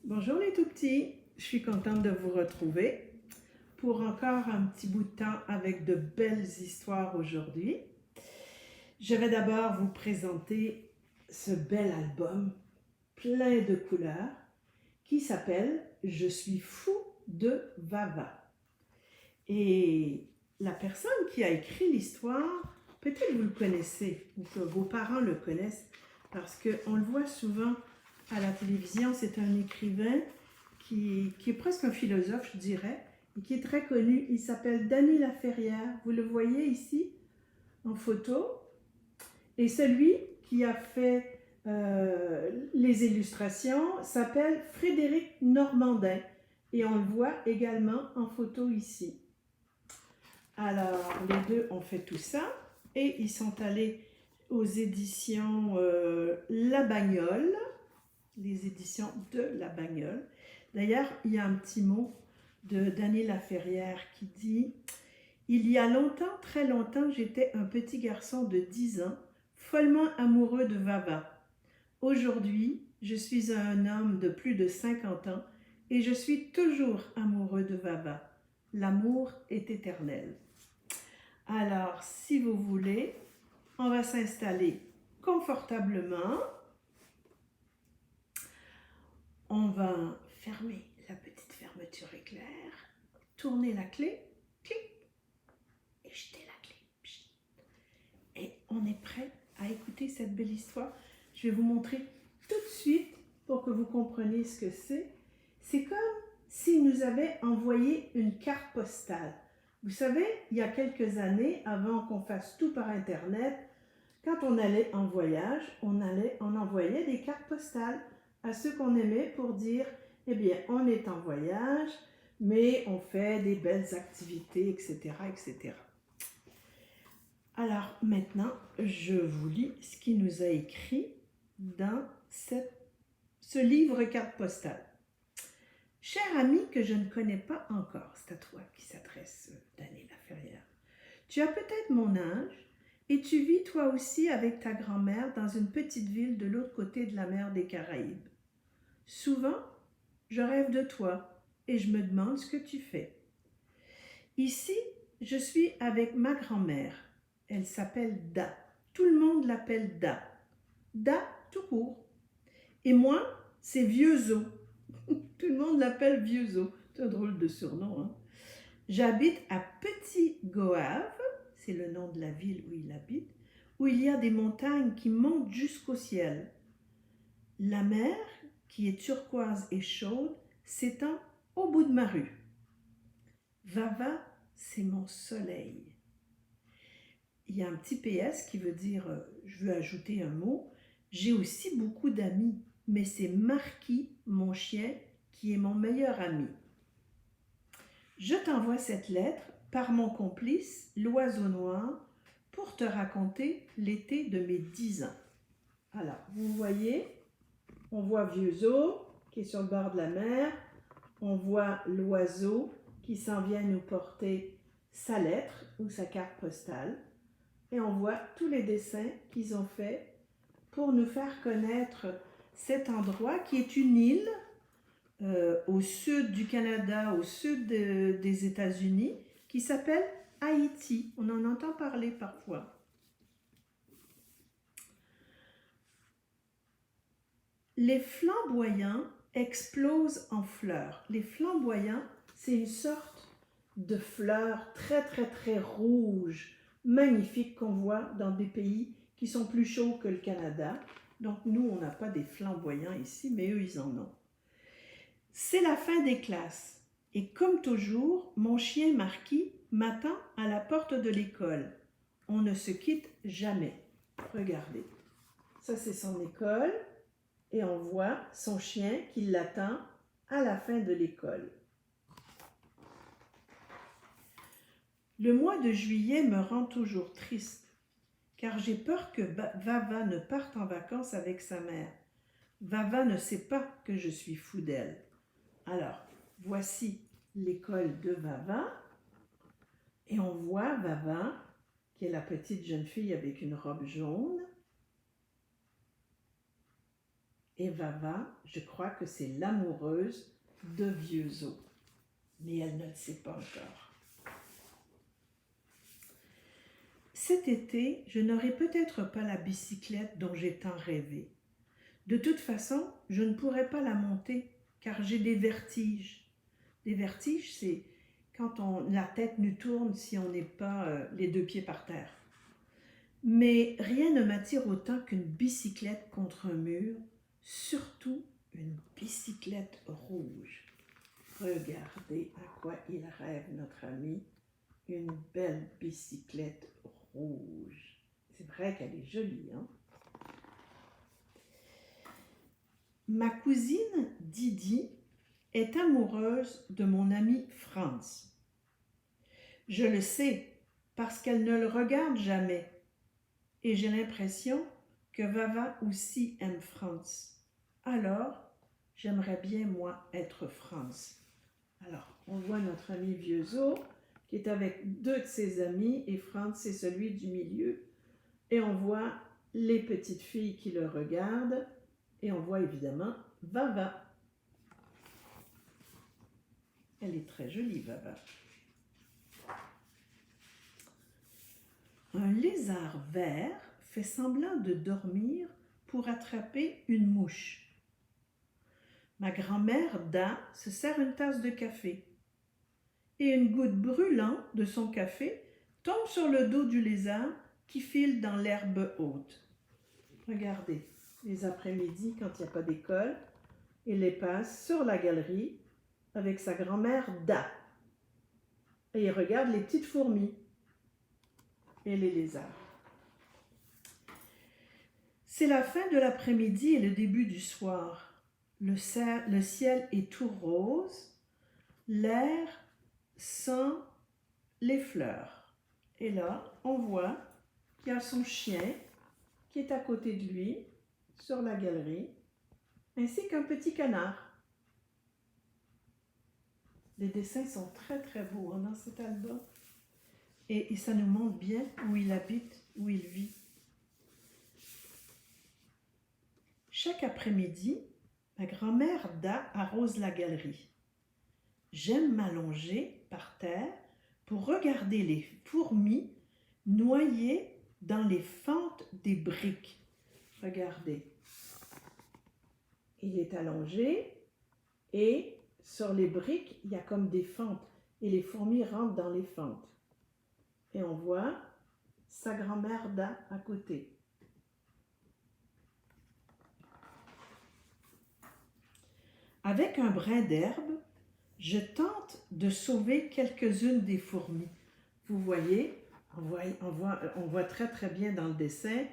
Bonjour les tout petits, je suis contente de vous retrouver pour encore un petit bout de temps avec de belles histoires aujourd'hui. Je vais d'abord vous présenter ce bel album plein de couleurs qui s'appelle Je suis fou de Vava. Et la personne qui a écrit l'histoire, peut-être vous le connaissez ou que vos parents le connaissent parce qu'on le voit souvent à la télévision. C'est un écrivain qui est presque un philosophe, je dirais, et qui est très connu. Il s'appelle Dany Laferrière. Vous le voyez ici en photo. Et celui qui a fait les illustrations s'appelle Frédéric Normandin. Et on le voit également en photo ici. Alors, les deux ont fait tout ça et ils sont allés aux éditions La Bagnole, les éditions de La Bagnole. D'ailleurs, il y a un petit mot de Dany Laferrière qui dit « Il y a longtemps, très longtemps, j'étais un petit garçon de 10 ans, follement amoureux de Vava. Aujourd'hui, je suis un homme de plus de 50 ans et je suis toujours amoureux de Vava. L'amour est éternel. » Alors, si vous voulez, on va s'installer confortablement. On va fermer la petite fermeture éclair, tourner la clé, clic, et jeter la clé. Et on est prêt à écouter cette belle histoire. Je vais vous montrer tout de suite pour que vous compreniez ce que c'est. C'est comme s'il nous avait envoyé une carte postale. Vous savez, il y a quelques années, avant qu'on fasse tout par Internet, quand on allait en voyage, on envoyait des cartes postales à ceux qu'on aimait pour dire, eh bien, on est en voyage, mais on fait des belles activités, etc., etc. Alors maintenant, je vous lis ce qu'il nous a écrit dans ce livre carte postale. Cher ami que je ne connais pas encore, c'est à toi qui s'adresse Dany Laferrière. Tu as peut-être mon âge et tu vis toi aussi avec ta grand-mère dans une petite ville de l'autre côté de la mer des Caraïbes. Souvent, je rêve de toi et je me demande ce que tu fais. Ici, je suis avec ma grand-mère. Elle s'appelle Da. Tout le monde l'appelle Da. Da tout court. Et moi, c'est Vieux-Zo. Tout le monde l'appelle Vieux-Zo. C'est un drôle de surnom, hein? J'habite à Petit Goave, c'est le nom de la ville où il habite, où il y a des montagnes qui montent jusqu'au ciel. La mer, qui est turquoise et chaude, s'étend au bout de ma rue. Vava, c'est mon soleil. Il y a un petit PS qui veut dire, je veux ajouter un mot, j'ai aussi beaucoup d'amis, mais c'est Marquis, mon chien, qui est mon meilleur ami. Je t'envoie cette lettre par mon complice, l'oiseau noir, pour te raconter l'été de mes 10 ans. Alors, vous voyez, on voit Vieux-Zo qui est sur le bord de la mer, on voit l'oiseau qui s'en vient nous porter sa lettre ou sa carte postale, et on voit tous les dessins qu'ils ont faits pour nous faire connaître cet endroit qui est une île au sud du Canada, au sud des États-Unis, qui s'appelle Haïti. On en entend parler parfois. Les flamboyants explosent en fleurs. Les flamboyants, c'est une sorte de fleurs très, très, très rouges, magnifiques qu'on voit dans des pays qui sont plus chauds que le Canada. Donc, nous, on n'a pas des flamboyants ici, mais eux, ils en ont. C'est la fin des classes et comme toujours, mon chien Marquis m'attend à la porte de l'école. On ne se quitte jamais. Regardez, ça c'est son école et on voit son chien qui l'attend à la fin de l'école. Le mois de juillet me rend toujours triste car j'ai peur que Vava ne parte en vacances avec sa mère. Vava ne sait pas que je suis fou d'elle. Alors, voici l'école de Vava et on voit Vava qui est la petite jeune fille avec une robe jaune. Et Vava, je crois que c'est l'amoureuse de Vieux-Zo. Mais elle ne le sait pas encore. Cet été, je n'aurai peut-être pas la bicyclette dont j'ai tant rêvé. De toute façon, je ne pourrai pas la monter car j'ai des vertiges. Des vertiges, c'est quand la tête nous tourne si on n'est pas les deux pieds par terre. Mais rien ne m'attire autant qu'une bicyclette contre un mur, surtout une bicyclette rouge. Regardez à quoi il rêve, notre ami. Une belle bicyclette rouge. C'est vrai qu'elle est jolie, hein? Ma cousine Didi est amoureuse de mon ami Franz. Je le sais parce qu'elle ne le regarde jamais. Et j'ai l'impression que Vava aussi aime Franz. Alors, j'aimerais bien, moi, être Franz. Alors, on voit notre ami Vieux-Zo qui est avec deux de ses amis et Franz, c'est celui du milieu. Et on voit les petites filles qui le regardent et on voit évidemment Vava. Elle est très jolie, Vava. Un lézard vert fait semblant de dormir pour attraper une mouche. Ma grand-mère, Da, se sert une tasse de café. Et une goutte brûlante de son café tombe sur le dos du lézard qui file dans l'herbe haute. Regardez, les après-midi, quand il n'y a pas d'école, il les passe sur la galerie avec sa grand-mère Da. Et il regarde les petites fourmis et les lézards. C'est la fin de l'après-midi et le début du soir. Le ciel est tout rose, l'air sent les fleurs. Et là, on voit qu'il y a son chien qui est à côté de lui, sur la galerie, ainsi qu'un petit canard. Les dessins sont très très beaux dans cet album. Et ça nous montre bien où il habite, où il vit. Chaque après-midi, ma grand-mère Da arrose la galerie. J'aime m'allonger par terre pour regarder les fourmis noyées dans les fentes des briques. Regardez. Il est allongé et sur les briques, il y a comme des fentes et les fourmis rentrent dans les fentes. Et on voit sa grand-mère Da à côté. Avec un brin d'herbe, je tente de sauver quelques-unes des fourmis. Vous voyez, on voit très très bien dans le dessin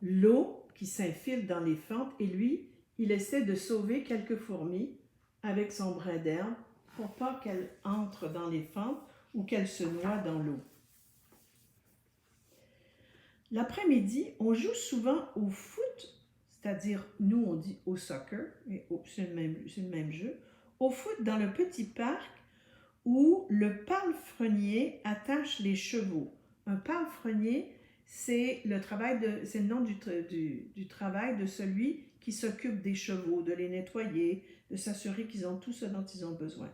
l'eau qui s'infile dans les fentes et lui, il essaie de sauver quelques fourmis avec son brin d'herbe pour pas qu'elles entrent dans les fentes ou qu'elles se noient dans l'eau. L'après-midi, on joue souvent au foot, c'est-à-dire, nous on dit au soccer, c'est le même jeu, au foot dans le petit parc où le palefrenier attache les chevaux. Un palefrenier, c'est le nom du travail de celui qui s'occupe des chevaux, de les nettoyer, de s'assurer qu'ils ont tout ce dont ils ont besoin.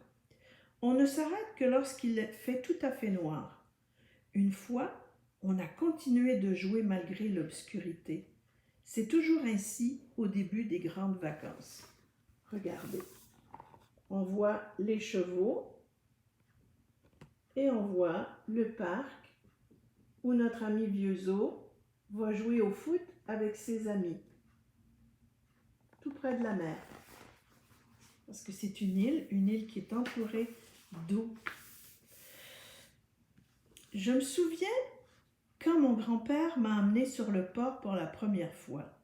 On ne s'arrête que lorsqu'il fait tout à fait noir. Une fois, on a continué de jouer malgré l'obscurité. C'est toujours ainsi au début des grandes vacances. Regardez, on voit les chevaux et on voit le parc où notre ami Vieux-Zo va jouer au foot avec ses amis, tout près de la mer. Parce que c'est une île qui est entourée d'eau. Je me souviens quand mon grand-père m'a emmené sur le port pour la première fois.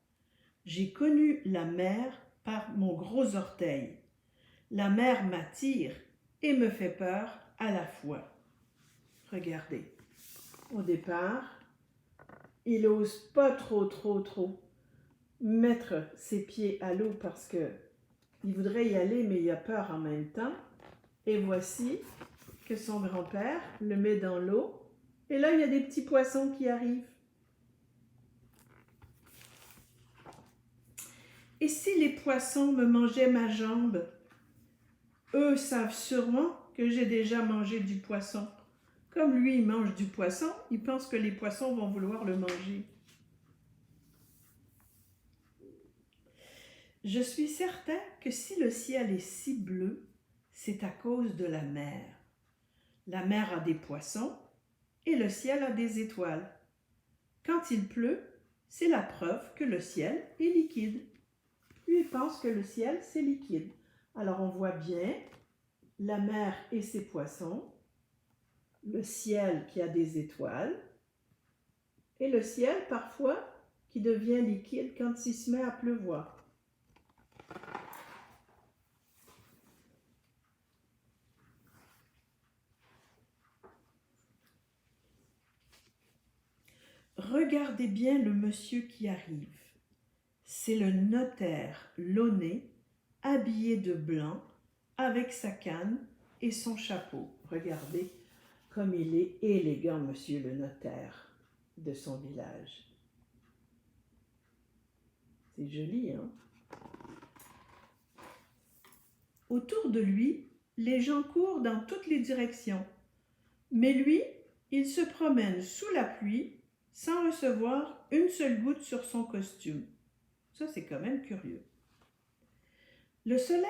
J'ai connu la mer par mon gros orteil. La mer m'attire et me fait peur à la fois. Regardez, au départ, il n'ose pas trop mettre ses pieds à l'eau parce qu'il voudrait y aller, mais il a peur en même temps. Et voici que son grand-père le met dans l'eau. Et là, il y a des petits poissons qui arrivent. Et si les poissons me mangeaient ma jambe? Eux savent sûrement que j'ai déjà mangé du poisson. Comme lui, il mange du poisson, il pense que les poissons vont vouloir le manger. Je suis certain que si le ciel est si bleu, c'est à cause de la mer. La mer a des poissons et le ciel a des étoiles. Quand il pleut, c'est la preuve que le ciel est liquide. Lui, il pense que le ciel, c'est liquide. Alors, on voit bien la mer et ses poissons, le ciel qui a des étoiles, et le ciel, parfois, qui devient liquide quand il se met à pleuvoir. Regardez bien le monsieur qui arrive. C'est le notaire Launay, habillé de blanc, avec sa canne et son chapeau. Regardez comme il est élégant, monsieur le notaire de son village. C'est joli, hein? Autour de lui, les gens courent dans toutes les directions. Mais lui, il se promène sous la pluie sans recevoir une seule goutte sur son costume. Ça, c'est quand même curieux. Le soleil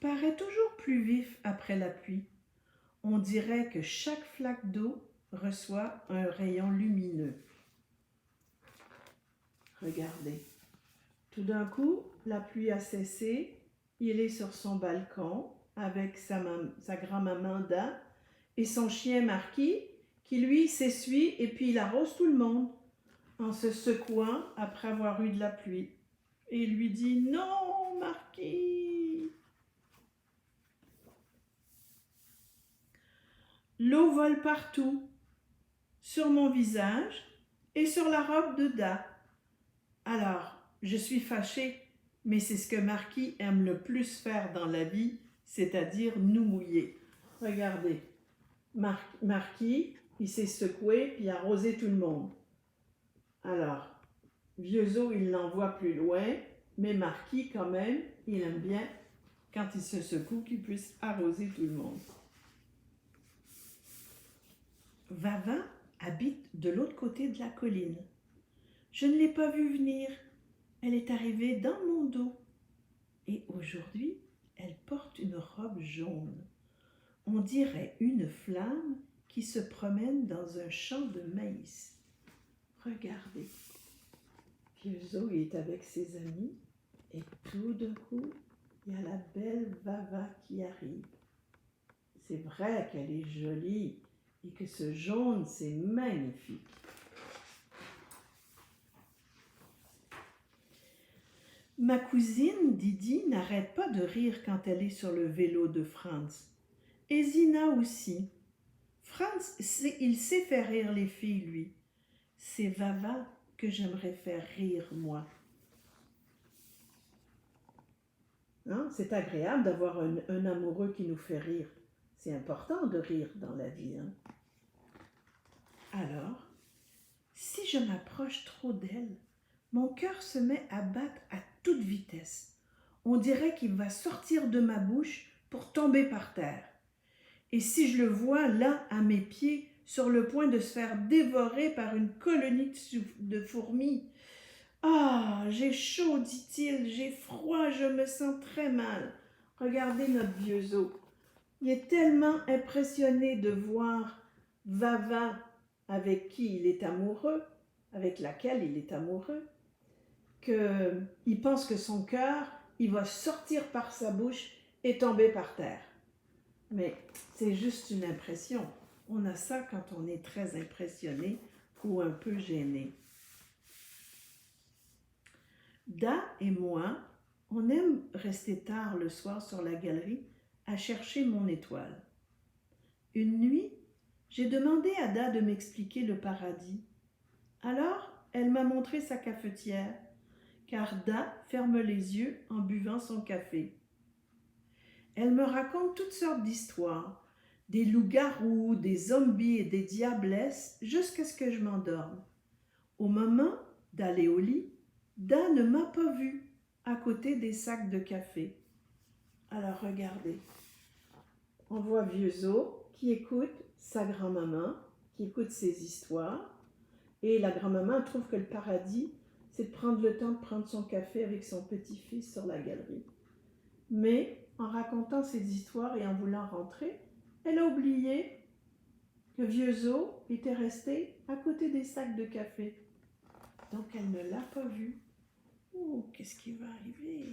paraît toujours plus vif après la pluie. On dirait que chaque flaque d'eau reçoit un rayon lumineux. Regardez. Tout d'un coup, la pluie a cessé. Il est sur son balcon avec sa grand-maman Da et son chien Marquis qui, lui, s'essuie et puis il arrose tout le monde en se secouant après avoir eu de la pluie. Et il lui dit « Non, Marquis !» L'eau vole partout, sur mon visage et sur la robe de Da. Alors, je suis fâchée, mais c'est ce que Marquis aime le plus faire dans la vie, c'est-à-dire nous mouiller. Regardez, Marquis, il s'est secoué puis arrosé tout le monde. Alors, Vieux-Zo, il l'envoie plus loin, mais Marquis, quand même, il aime bien, quand il se secoue, qu'il puisse arroser tout le monde. Vava habite de l'autre côté de la colline. Je ne l'ai pas vue venir. Elle est arrivée dans mon dos. Et aujourd'hui, elle porte une robe jaune. On dirait une flamme qui se promène dans un champ de maïs. Regardez. Vieux-Zo est avec ses amis et tout d'un coup, il y a la belle Vava qui arrive. C'est vrai qu'elle est jolie et que ce jaune, c'est magnifique. Ma cousine Didi n'arrête pas de rire quand elle est sur le vélo de Franz. Et Zina aussi. Franz, il sait faire rire les filles, lui. C'est Vava que j'aimerais faire rire, moi. Hein? C'est agréable d'avoir un amoureux qui nous fait rire. C'est important de rire dans la vie. Hein? Alors, si je m'approche trop d'elle, mon cœur se met à battre à toute vitesse. On dirait qu'il va sortir de ma bouche pour tomber par terre. Et si je le vois là, à mes pieds, sur le point de se faire dévorer par une colonie de fourmis. « Ah, j'ai chaud, dit-il, j'ai froid, je me sens très mal. » Regardez notre Vieux-Zo. Il est tellement impressionné de voir Vava avec qui il est amoureux, avec laquelle il est amoureux, qu'il pense que son cœur, il va sortir par sa bouche et tomber par terre. Mais c'est juste une impression. On a ça quand on est très impressionné ou un peu gêné. Da et moi, on aime rester tard le soir sur la galerie à chercher mon étoile. Une nuit, j'ai demandé à Da de m'expliquer le paradis. Alors, elle m'a montré sa cafetière, car Da ferme les yeux en buvant son café. Elle me raconte toutes sortes d'histoires, des loups-garous, des zombies et des diablesses, jusqu'à ce que je m'endorme. Au moment d'aller au lit, Da ne m'a pas vue. à côté des sacs de café. Alors regardez, on voit Vieux-Zo qui écoute sa grand-maman, qui écoute ses histoires, et la grand-maman trouve que le paradis, c'est de prendre le temps de prendre son café avec son petit-fils sur la galerie. Mais en racontant ses histoires et en voulant rentrer, elle a oublié que Vieux-Zo était resté à côté des sacs de café. Donc elle ne l'a pas vu. Oh, qu'est-ce qui va arriver?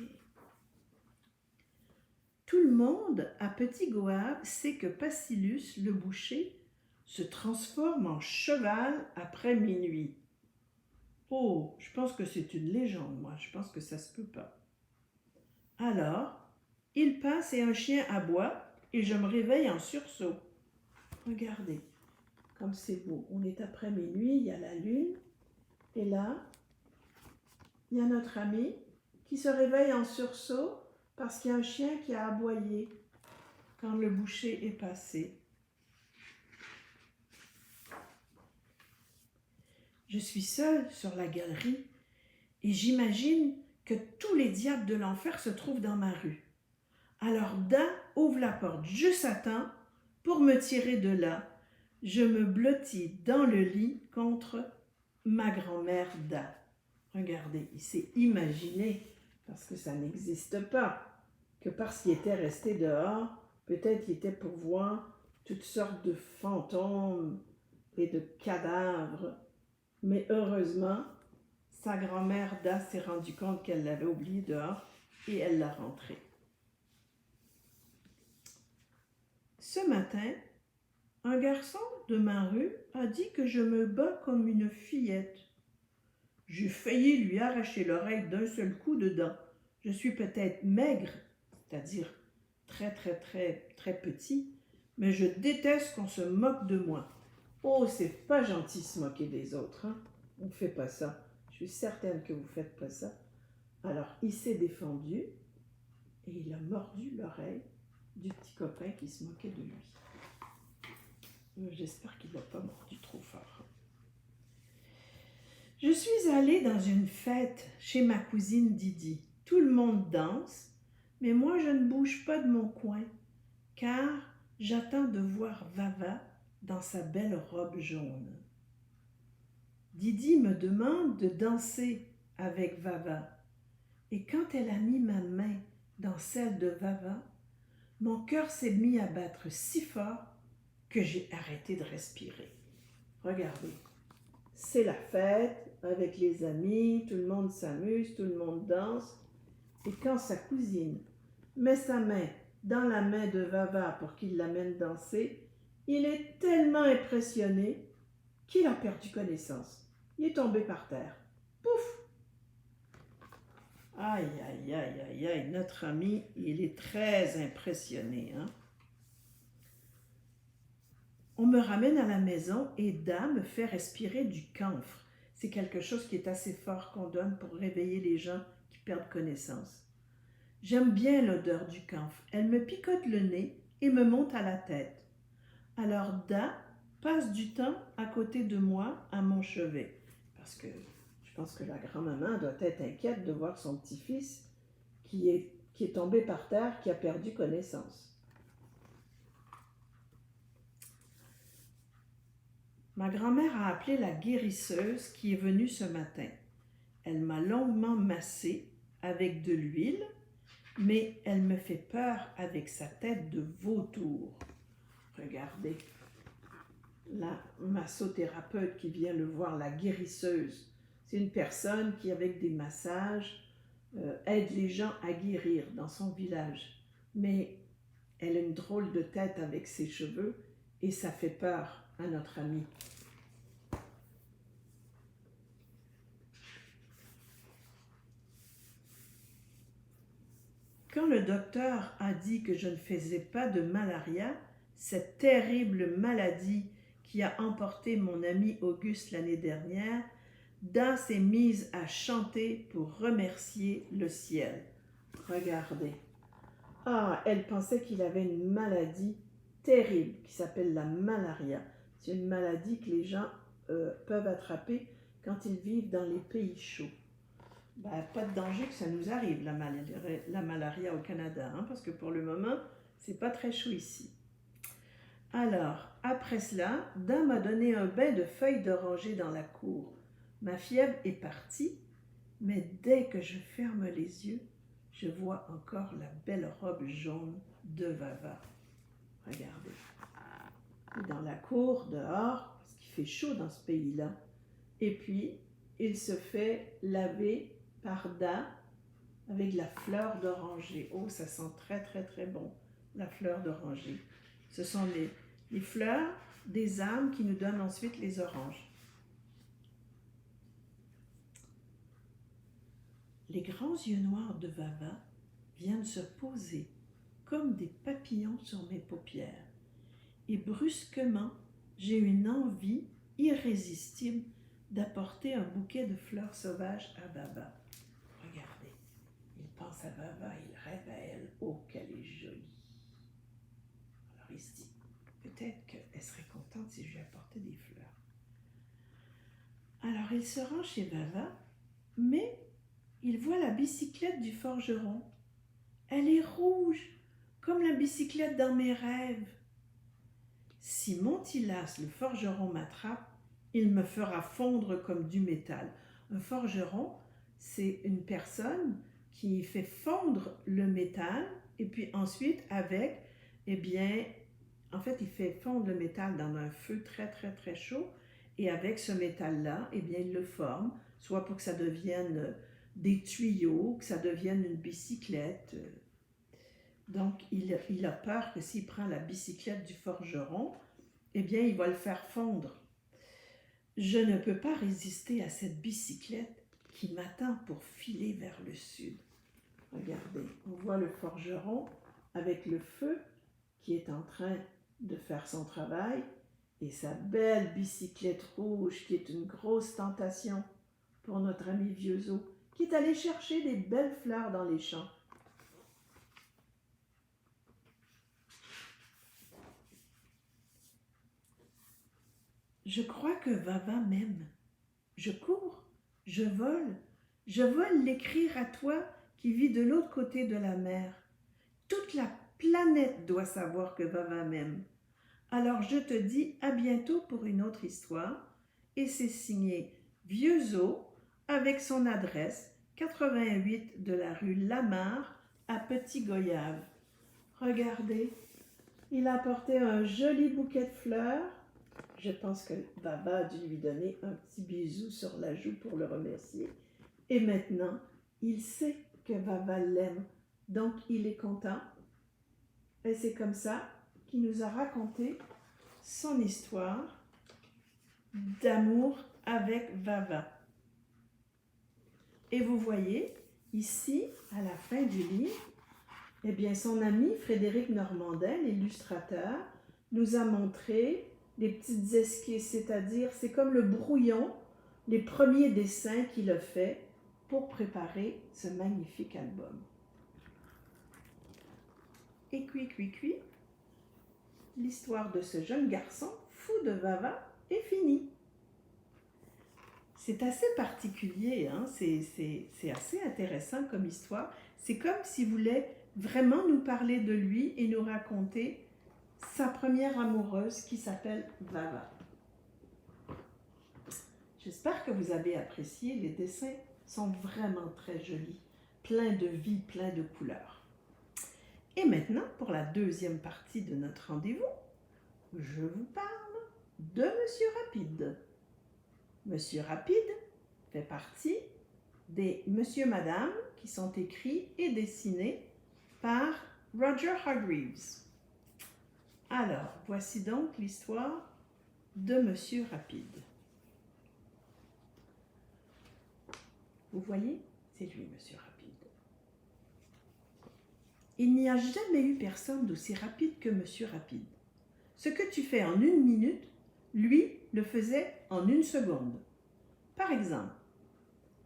Tout le monde à Petit Goâve sait que Pacilus, le boucher, se transforme en cheval après minuit. Oh, je pense que c'est une légende, moi. Je pense que ça se peut pas. Alors, il passe et un chien aboie et je me réveille en sursaut. Regardez, comme c'est beau. On est après minuit, il y a la lune. Et là, il y a notre ami qui se réveille en sursaut parce qu'il y a un chien qui a aboyé quand le boucher est passé. Je suis seule sur la galerie et j'imagine que tous les diables de l'enfer se trouvent dans ma rue. Alors Da ouvre la porte juste à temps pour me tirer de là. Je me blottis dans le lit contre ma grand-mère Da. Regardez, il s'est imaginé, parce que ça n'existe pas, que parce qu'il était resté dehors, peut-être il était pour voir toutes sortes de fantômes et de cadavres. Mais heureusement, sa grand-mère Da s'est rendue compte qu'elle l'avait oublié dehors et elle l'a rentré. Ce matin, un garçon de ma rue a dit que je me bats comme une fillette. J'ai failli lui arracher l'oreille d'un seul coup de dent. Je suis peut-être maigre, c'est-à-dire très petit, mais je déteste qu'on se moque de moi. Oh, c'est pas gentil se moquer des autres, hein? On ne fait pas ça. Je suis certaine que vous ne faites pas ça. Alors, il s'est défendu et il a mordu l'oreille du petit copain qui se moquait de lui. J'espère qu'il ne l'a pas mordu trop fort. Je suis allée dans une fête chez ma cousine Didi. Tout le monde danse, mais moi je ne bouge pas de mon coin, car j'attends de voir Vava dans sa belle robe jaune. Didi me demande de danser avec Vava, et quand elle a mis ma main dans celle de Vava, mon cœur s'est mis à battre si fort que j'ai arrêté de respirer. Regardez, c'est la fête avec les amis, tout le monde s'amuse, tout le monde danse. Et quand sa cousine met sa main dans la main de Vava pour qu'il l'amène danser, il est tellement impressionné qu'il a perdu connaissance. Il est tombé par terre. Pouf! Aïe, aïe, aïe, aïe, aïe, notre ami, il est très impressionné, hein? On me ramène à la maison et Da me fait respirer du camphre. C'est quelque chose qui est assez fort qu'on donne pour réveiller les gens qui perdent connaissance. J'aime bien l'odeur du camphre. Elle me picote le nez et me monte à la tête. Alors Da passe du temps à côté de moi à mon chevet. Parce que je pense que la grand-maman doit être inquiète de voir son petit-fils qui est tombé par terre, qui a perdu connaissance. Ma grand-mère a appelé la guérisseuse qui est venue ce matin. Elle m'a longuement massée avec de l'huile, mais elle me fait peur avec sa tête de vautour. Regardez, la massothérapeute qui vient le voir, la guérisseuse, c'est une personne qui, avec des massages, aide les gens à guérir dans son village. Mais elle a une drôle de tête avec ses cheveux et ça fait peur à notre amie. Quand le docteur a dit que je ne faisais pas de malaria, cette terrible maladie qui a emporté mon ami Auguste l'année dernière, Da s'est mise à chanter pour remercier le ciel. Regardez. Ah, elle pensait qu'il avait une maladie terrible qui s'appelle la malaria. C'est une maladie que les gens peuvent attraper quand ils vivent dans les pays chauds. Ben, pas de danger que ça nous arrive, la malaria au Canada, hein, parce que pour le moment, c'est pas très chaud ici. Alors, après cela, Dan m'a donné un bain de feuilles d'oranger dans la cour. Ma fièvre est partie, mais dès que je ferme les yeux, je vois encore la belle robe jaune de Vava. Regardez. Et dans la cour, dehors, parce qu'il fait chaud dans ce pays-là. Et puis, il se fait laver par Dan avec la fleur d'oranger. Oh, ça sent très, très, très bon, la fleur d'oranger. Ce sont les fleurs des âmes qui nous donnent ensuite les oranges. Les grands yeux noirs de Vava viennent se poser comme des papillons sur mes paupières. Et brusquement, j'ai une envie irrésistible d'apporter un bouquet de fleurs sauvages à Vava. Regardez, il pense à Vava, il rêve à elle. Oh, qu'elle est jolie. Alors il se dit, peut-être qu'elle serait contente si je lui apportais des fleurs. Alors il se rend chez Vava, mais il voit la bicyclette du forgeron. Elle est rouge, comme la bicyclette dans mes rêves. Si Montilas, le forgeron, m'attrape, il me fera fondre comme du métal. Un forgeron, c'est une personne qui fait fondre le métal et puis ensuite avec, eh bien, en fait, il fait fondre le métal dans un feu très, très, très chaud et avec ce métal-là, eh bien, il le forme, soit pour que ça devienne des tuyaux, que ça devienne une bicyclette. Donc, il a peur que s'il prend la bicyclette du forgeron, eh bien, il va le faire fondre. Je ne peux pas résister à cette bicyclette qui m'attend pour filer vers le sud. Regardez, on voit le forgeron avec le feu qui est en train de faire son travail et sa belle bicyclette rouge qui est une grosse tentation pour notre ami Vieuxo qui est allé chercher des belles fleurs dans les champs. Je crois que Vava m'aime. Je cours, je vole l'écrire à toi qui vis de l'autre côté de la mer. Toute la planète doit savoir que Vava m'aime. Alors je te dis à bientôt pour une autre histoire. Et c'est signé Vieuxo avec son adresse 88 de la rue Lamarre à Petit Goyave. Regardez, il a apporté un joli bouquet de fleurs. Je pense que Vava a dû lui donner un petit bisou sur la joue pour le remercier. Et maintenant, il sait que Vava l'aime, donc il est content. Et c'est comme ça qu'il nous a raconté son histoire d'amour avec Vava. Et vous voyez, ici, à la fin du livre, eh bien, son ami Frédéric Normandin, l'illustrateur, nous a montré des petites esquisses, c'est-à-dire, c'est comme le brouillon, les premiers dessins qu'il a fait pour préparer ce magnifique album. Et cuit, l'histoire de ce jeune garçon fou de Vava est finie. C'est assez particulier, hein? C'est assez intéressant comme histoire. C'est comme s'il voulait vraiment nous parler de lui et nous raconter sa première amoureuse qui s'appelle Vava. J'espère que vous avez apprécié. Les dessins sont vraiment très jolis, plein de vie, plein de couleurs. Et maintenant, pour la deuxième partie de notre rendez-vous, je vous parle de Monsieur Rapide. Monsieur Rapide fait partie des Monsieur Madame qui sont écrits et dessinés par Roger Hargreaves. Alors, voici donc l'histoire de Monsieur Rapide. Vous voyez, c'est lui, Monsieur Rapide. Il n'y a jamais eu personne d'aussi rapide que Monsieur Rapide. Ce que tu fais en 1 minute, lui le faisait en 1 seconde. Par exemple,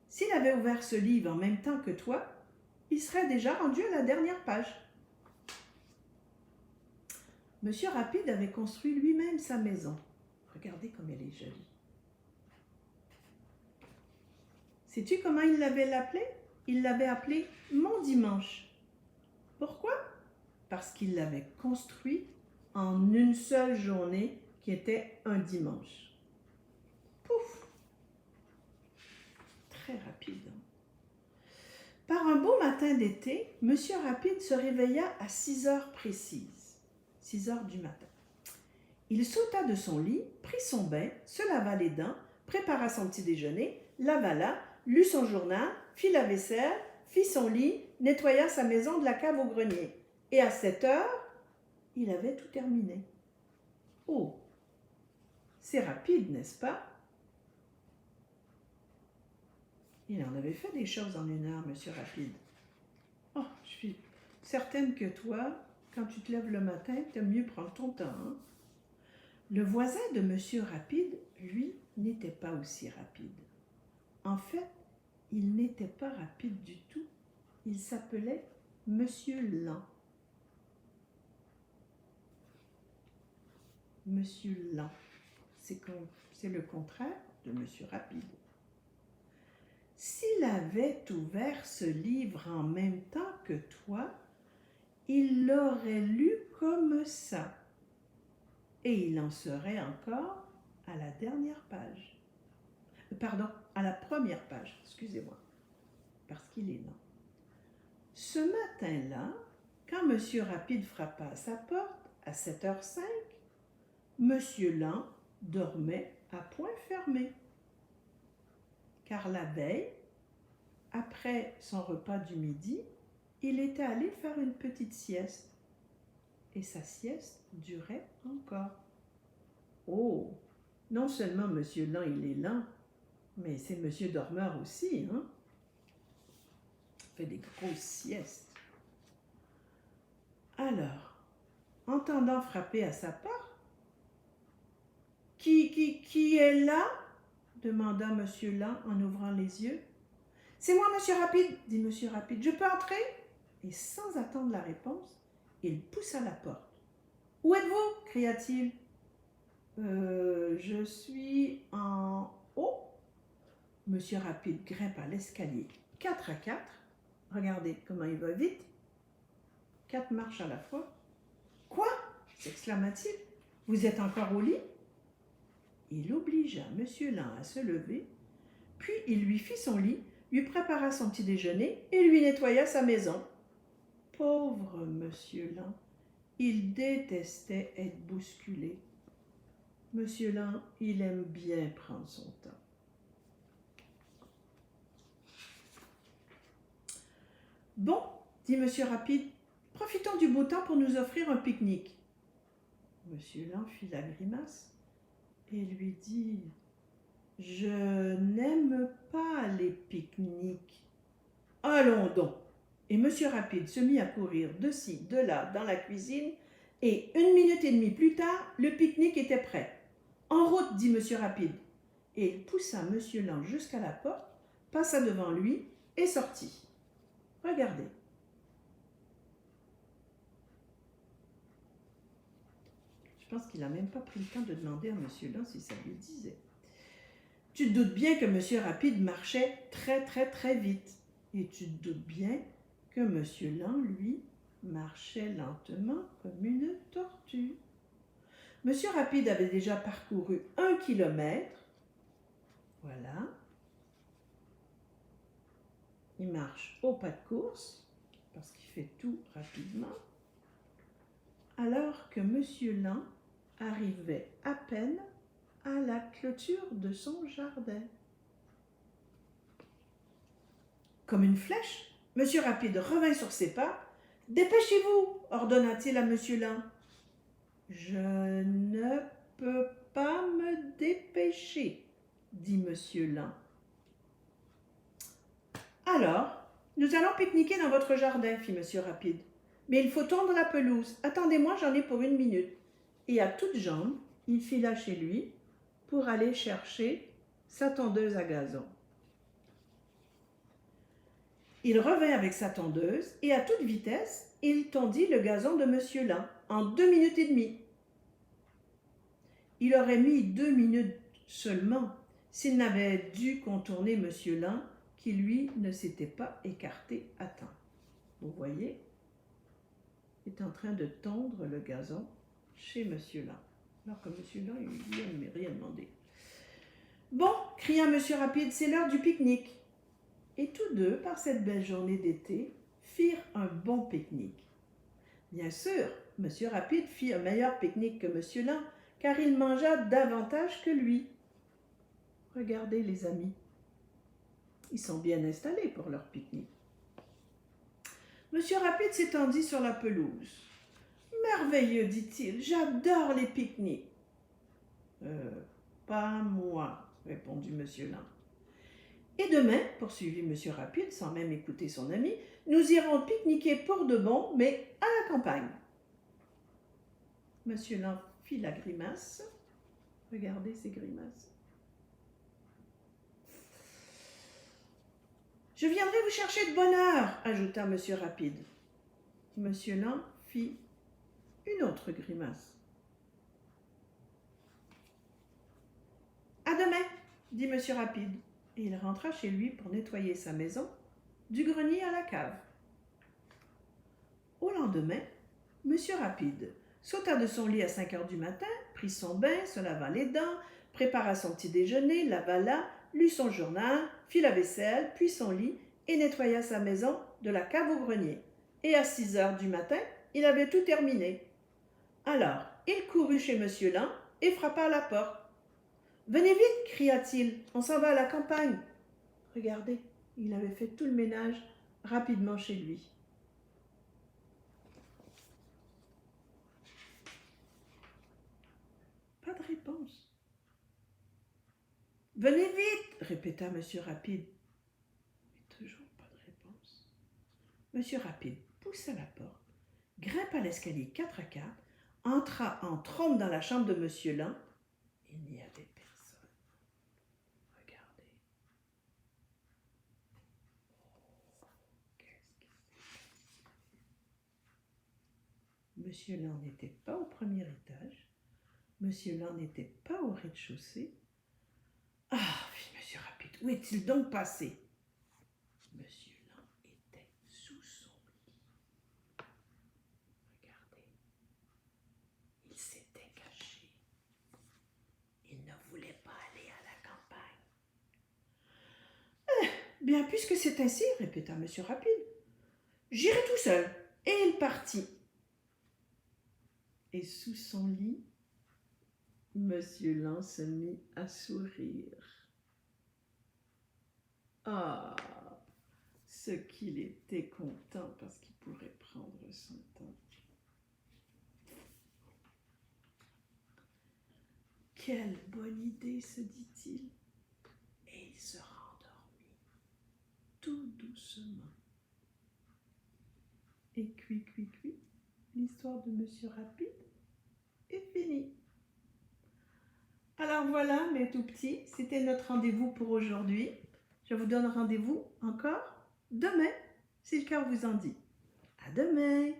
s'il avait ouvert ce livre en même temps que toi, il serait déjà rendu à la dernière page. Monsieur Rapide avait construit lui-même sa maison. Regardez comme elle est jolie. Sais-tu comment il l'avait appelé? Il l'avait appelé Mon Dimanche. Pourquoi? Parce qu'il l'avait construit en une seule journée qui était un dimanche. Pouf! Très rapide. Par un beau matin d'été, Monsieur Rapide se réveilla à 6 heures précises. 6 heures du matin. Il sauta de son lit, prit son bain, se lava les dents, prépara son petit déjeuner, l'avala, lut son journal, fit la vaisselle, fit son lit, nettoya sa maison de la cave au grenier. Et à 7 heures, il avait tout terminé. Oh, c'est rapide, n'est-ce pas? Il en avait fait des choses en 1 heure, Monsieur Rapide. Oh, je suis certaine que toi, quand tu te lèves le matin, tu aimes mieux prendre ton temps. Hein? Le voisin de Monsieur Rapide, lui, n'était pas aussi rapide. En fait, il n'était pas rapide du tout. Il s'appelait Monsieur Lent. Monsieur Lent, c'est le contraire de Monsieur Rapide. S'il avait ouvert ce livre en même temps que toi, il l'aurait lu comme ça. Et il en serait encore à la dernière page. Pardon, à la première page, excusez-moi, parce qu'il est lent. Ce matin-là, quand Monsieur Rapide frappa à sa porte à 7h05, Monsieur Lent dormait à point fermé. Car la veille, après son repas du midi, il était allé faire une petite sieste. Et sa sieste durait encore. Oh, non seulement Monsieur Lent, il est lent, mais c'est Monsieur Dormeur aussi, hein? Il fait des grosses siestes. Alors, entendant frapper à sa porte, qui est là? Demanda Monsieur Lent en ouvrant les yeux. C'est moi, Monsieur Rapide, dit Monsieur Rapide. Je peux entrer? Et sans attendre la réponse, il poussa la porte. Où êtes-vous? Cria-t-il. Je suis en haut. Monsieur Rapide grimpe à l'escalier 4 à 4. Regardez comment il va vite. 4 marches à la fois. Quoi? S'exclama-t-il. Vous êtes encore au lit? Il obligea Monsieur Lent à se lever, puis il lui fit son lit, lui prépara son petit déjeuner et lui nettoya sa maison. Pauvre Monsieur Lent, il détestait être bousculé. Monsieur Lent, il aime bien prendre son temps. Bon, dit Monsieur Rapide, profitons du beau temps pour nous offrir un pique-nique. Monsieur Lent fit la grimace et lui dit « Je n'aime pas les pique-niques. Allons donc !» Et Monsieur Rapide se mit à courir de ci, de là, dans la cuisine, et 1 minute et demie plus tard, le pique-nique était prêt. « En route !» dit Monsieur Rapide. Et il poussa Monsieur Lent jusqu'à la porte, passa devant lui et sortit. Regardez. Je pense qu'il n'a même pas pris le temps de demander à Monsieur Lent si ça lui disait. Tu te doutes bien que Monsieur Rapide marchait très vite. Et tu te doutes bien que Monsieur Lent, lui, marchait lentement comme une tortue. Monsieur Rapide avait déjà parcouru 1 kilomètre. Voilà. Il marche au pas de course, parce qu'il fait tout rapidement. Alors que Monsieur Lent arrivait à peine à la clôture de son jardin. Comme une flèche, Monsieur Rapide revint sur ses pas. « Dépêchez-vous » ordonna-t-il à Monsieur Lent. « Je ne peux pas me dépêcher, » dit Monsieur Lent. « Alors, nous allons pique-niquer dans votre jardin, » fit Monsieur Rapide. « Mais il faut tondre la pelouse. Attendez-moi, j'en ai pour 1 minute. » Et à toutes jambes, il fila chez lui pour aller chercher sa tondeuse à gazon. Il revint avec sa tondeuse et à toute vitesse, il tondit le gazon de Monsieur Lent en 2 minutes et demie. Il aurait mis 2 minutes seulement s'il n'avait dû contourner Monsieur Lent qui, lui, ne s'était pas écarté à temps. Vous voyez, il est en train de tondre le gazon chez Monsieur Lin. Alors que Monsieur Lin, il lui a rien demandé. Bon, cria Monsieur Rapide, c'est l'heure du pique-nique. Et tous deux, par cette belle journée d'été, firent un bon pique-nique. Bien sûr, Monsieur Rapide fit un meilleur pique-nique que Monsieur Lin, car il mangea davantage que lui. Regardez les amis, ils sont bien installés pour leur pique-nique. Monsieur Rapide s'étendit sur la pelouse. « Merveilleux, dit-il, j'adore les pique-niques. »« Pas moi, répondit Monsieur Lin. Et demain, poursuivit Monsieur Rapide, sans même écouter son ami, nous irons pique-niquer pour de bon, mais à la campagne. Monsieur Lin fit la grimace. Regardez ces grimaces. Je viendrai vous chercher de bonne heure, ajouta Monsieur Rapide. Monsieur Lin fit une autre grimace. À demain, dit Monsieur Rapide. Et il rentra chez lui pour nettoyer sa maison, du grenier à la cave. Au lendemain, Monsieur Rapide sauta de son lit à 5 heures du matin, prit son bain, se lava les dents, prépara son petit déjeuner, l'avala, lut son journal, fit la vaisselle, puis son lit et nettoya sa maison de la cave au grenier. Et à 6 heures du matin, il avait tout terminé. Alors, il courut chez Monsieur Lin et frappa à la porte. « Venez vite, cria-t-il, on s'en va à la campagne. » Regardez, il avait fait tout le ménage rapidement chez lui. Pas de réponse. « Venez vite, répéta Monsieur Rapide. Mais toujours pas de réponse. Monsieur Rapide poussa la porte, grimpa l'escalier 4 à 4, entra en trompe dans la chambre de Monsieur Lin. Il n'y avait personne. Regardez. Qu'est-ce qui s'est passé? Monsieur Lin n'était pas au premier étage. Monsieur Lin n'était pas au rez-de-chaussée. Ah, fit Monsieur Rapide, où est-il donc passé? Monsieur Lin était sous son lit. Regardez, il s'était caché. Il ne voulait pas aller à la campagne. Bien, puisque c'est ainsi, répéta Monsieur Rapide, j'irai tout seul. Et il partit. Et sous son lit, Monsieur Lin se mit à sourire. Ah, ce qu'il était content parce qu'il pourrait prendre son temps. Quelle bonne idée, se dit-il. Et il se rendormit, tout doucement. Et cui, l'histoire de Monsieur Rapide est finie. Alors voilà, mes tout petits, c'était notre rendez-vous pour aujourd'hui. Je vous donne rendez-vous encore demain, si le cœur vous en dit. À demain!